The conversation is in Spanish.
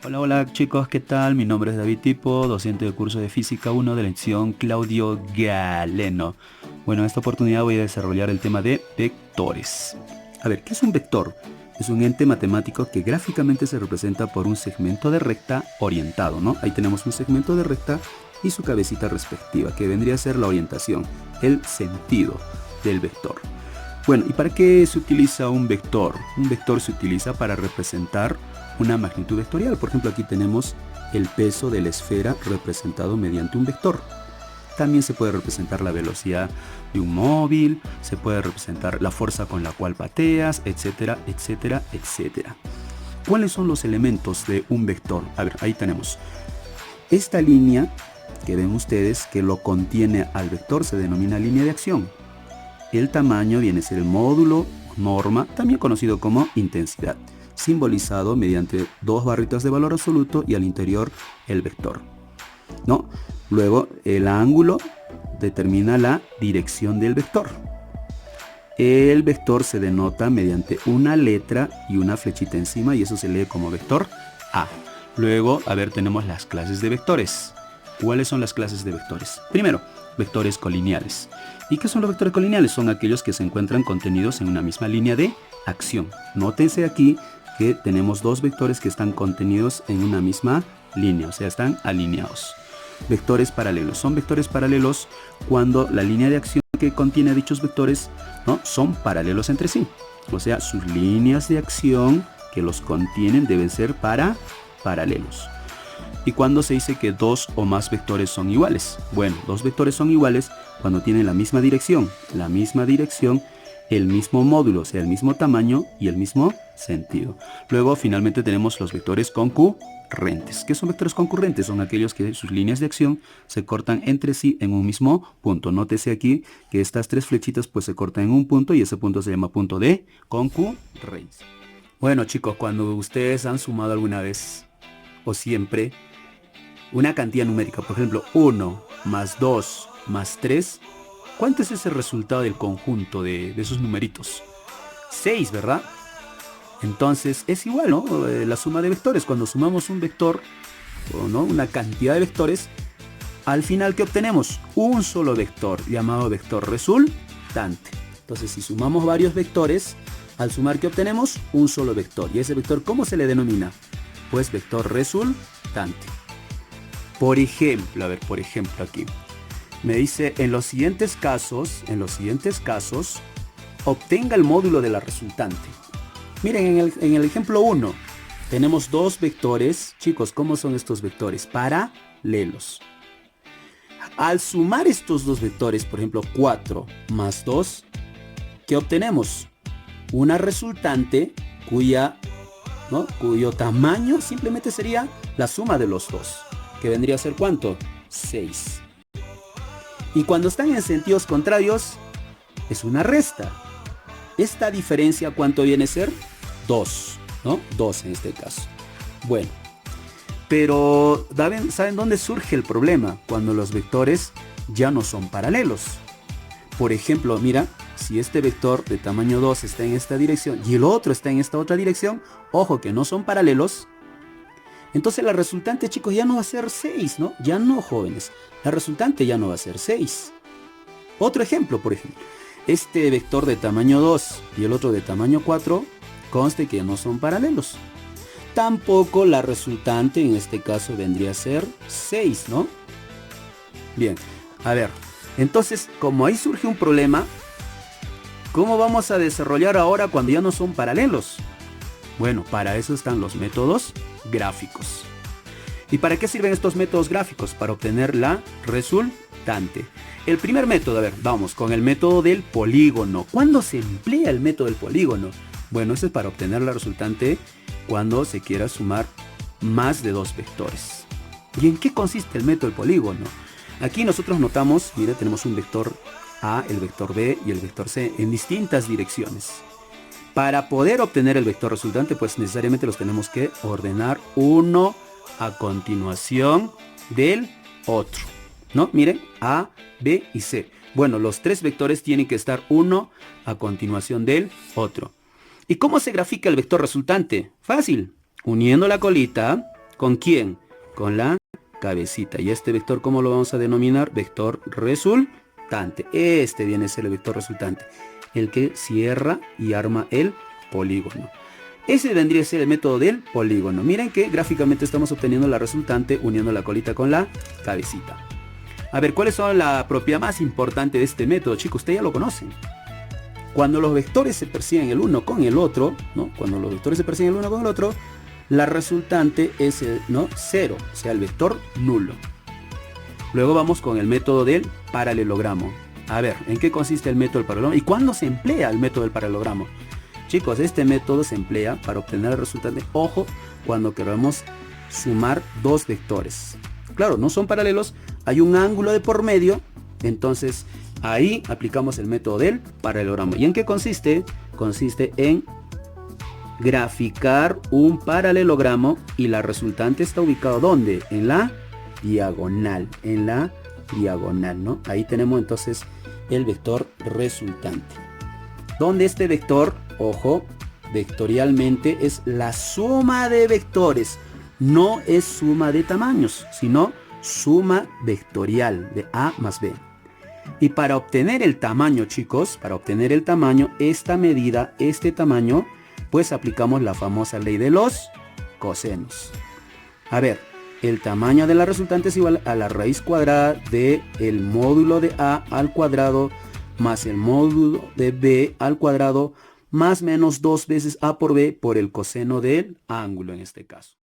Hola, hola chicos, ¿qué tal? Mi nombre es David Tipo, docente del curso de Física 1 de la lección Claudio Galeno. Bueno, en esta oportunidad voy a desarrollar el tema de vectores. A ver, ¿qué es un vector? Es un ente matemático que gráficamente se representa por un segmento de recta orientado, ¿no? Ahí tenemos un segmento de recta y su cabecita respectiva, que vendría a ser la orientación, el sentido del vector. Bueno, ¿y para qué se utiliza un vector? Un vector se utiliza para representar una magnitud vectorial. Por ejemplo, aquí tenemos el peso de la esfera representado mediante un vector. También se puede representar la velocidad de un móvil, se puede representar la fuerza con la cual pateas, etcétera, etcétera, etcétera. ¿Cuáles son los elementos de un vector? A ver, ahí tenemos. Esta línea que ven ustedes que lo contiene al vector se denomina línea de acción. El tamaño viene a ser el módulo, norma, también conocido como intensidad, simbolizado mediante dos barritas de valor absoluto y al interior el vector, ¿no? Luego el ángulo determina la dirección del vector. El vector se denota mediante una letra y una flechita encima y eso se lee como vector A. Luego, a ver, tenemos las clases de vectores. ¿Cuáles son las clases de vectores? Primero, vectores colineales. ¿Y qué son los vectores colineales? Son aquellos que se encuentran contenidos en una misma línea de acción. Nótense aquí que tenemos dos vectores que están contenidos en una misma línea, o sea, están alineados. Vectores paralelos. Son vectores paralelos cuando la línea de acción que contiene dichos vectores, ¿no?, son paralelos entre sí. O sea, sus líneas de acción que los contienen deben ser paralelos. ¿Y cuándo se dice que dos o más vectores son iguales? Bueno, dos vectores son iguales cuando tienen la misma dirección, el mismo módulo, o sea, el mismo tamaño y el mismo sentido. Luego, finalmente, tenemos los vectores concurrentes. ¿Qué son vectores concurrentes? Son aquellos que sus líneas de acción se cortan entre sí en un mismo punto. Nótese aquí que estas tres flechitas pues se cortan en un punto y ese punto se llama punto de concurrencia. Bueno, chicos, cuando ustedes han sumado alguna vez o siempre una cantidad numérica, por ejemplo, 1 más 2 más 3, ¿cuánto es ese resultado del conjunto de esos numeritos? 6, ¿verdad? Entonces es igual, ¿no? La suma de vectores. Cuando sumamos un vector, ¿no?, una cantidad de vectores, al final, ¿qué obtenemos? Un solo vector, llamado vector resultante. Entonces, si sumamos varios vectores, al sumar, ¿qué obtenemos? Un solo vector. ¿Y ese vector cómo se le denomina? Pues vector resultante. Por ejemplo, a ver, por ejemplo aquí. Me dice, en los siguientes casos, obtenga el módulo de la resultante. Miren, en el ejemplo 1, tenemos dos vectores. Chicos, ¿cómo son estos vectores? Paralelos. Al sumar estos dos vectores, por ejemplo, 4 más 2, ¿qué obtenemos? Una resultante cuyo tamaño simplemente sería la suma de los dos, que vendría a ser ¿cuánto? 6. Y cuando están en sentidos contrarios, es una resta. Esta diferencia, ¿cuánto viene a ser? 2, ¿no? 2 en este caso. Bueno, pero ¿saben dónde surge el problema? Cuando los vectores ya no son paralelos. Por ejemplo, mira, si este vector de tamaño 2 está en esta dirección y el otro está en esta otra dirección, ojo que no son paralelos, entonces la resultante, chicos, ya no va a ser 6, ¿no? Ya no, jóvenes. La resultante ya no va a ser 6. Otro ejemplo, por ejemplo. Este vector de tamaño 2 y el otro de tamaño 4, conste que no son paralelos. Tampoco la resultante en este caso vendría a ser 6, ¿no? Bien, a ver. Entonces, como ahí surge un problema, ¿cómo vamos a desarrollar ahora cuando ya no son paralelos? Bueno, para eso están los métodos gráficos. ¿Y para qué sirven estos métodos gráficos? Para obtener la resultante. El primer método, a ver, vamos con el método del polígono. ¿Cuándo se emplea el método del polígono? Bueno, eso es para obtener la resultante cuando se quiera sumar más de dos vectores. ¿Y en qué consiste el método del polígono? Aquí nosotros notamos, mira, tenemos un vector A, el vector B y el vector C en distintas direcciones. Para poder obtener el vector resultante, pues necesariamente los tenemos que ordenar uno a continuación del otro, ¿no? Miren, A, B y C. Bueno, los tres vectores tienen que estar uno a continuación del otro. ¿Y cómo se grafica el vector resultante? Fácil. Uniendo la colita, ¿Con quién? Con la cabecita. ¿Y este vector cómo lo vamos a denominar? Vector resultante. Este viene a ser el vector resultante, el que cierra y arma el polígono. Ese vendría a ser el método del polígono. Miren que gráficamente estamos obteniendo la resultante uniendo la colita con la cabecita. A ver, ¿cuáles son la propiedad más importante de este método? Chicos, ustedes ya lo conocen. Cuando los vectores se persiguen el uno con el otro, ¿no? Cuando los vectores se persiguen el uno con el otro, la resultante es cero, o sea, el vector nulo. Luego vamos con el método del paralelogramo. A ver, ¿en qué consiste el método del paralelogramo? ¿Y cuándo se emplea el método del paralelogramo? Chicos, este método se emplea para obtener el resultante, ojo, cuando queremos sumar dos vectores. Claro, no son paralelos, hay un ángulo de por medio, entonces ahí aplicamos el método del paralelogramo. ¿Y en qué consiste? Consiste en graficar un paralelogramo y la resultante está ubicada ¿dónde? En la diagonal, ¿no? Ahí tenemos entonces el vector resultante. Donde este vector, ojo, vectorialmente es la suma de vectores, no es suma de tamaños, sino suma vectorial de A más B. Y para obtener el tamaño, chicos, para obtener el tamaño, esta medida, este tamaño, pues aplicamos la famosa ley de los cosenos. A ver, el tamaño de la resultante es igual a la raíz cuadrada del módulo de A al cuadrado más el módulo de B al cuadrado más menos 2 veces A por B por el coseno del ángulo en este caso.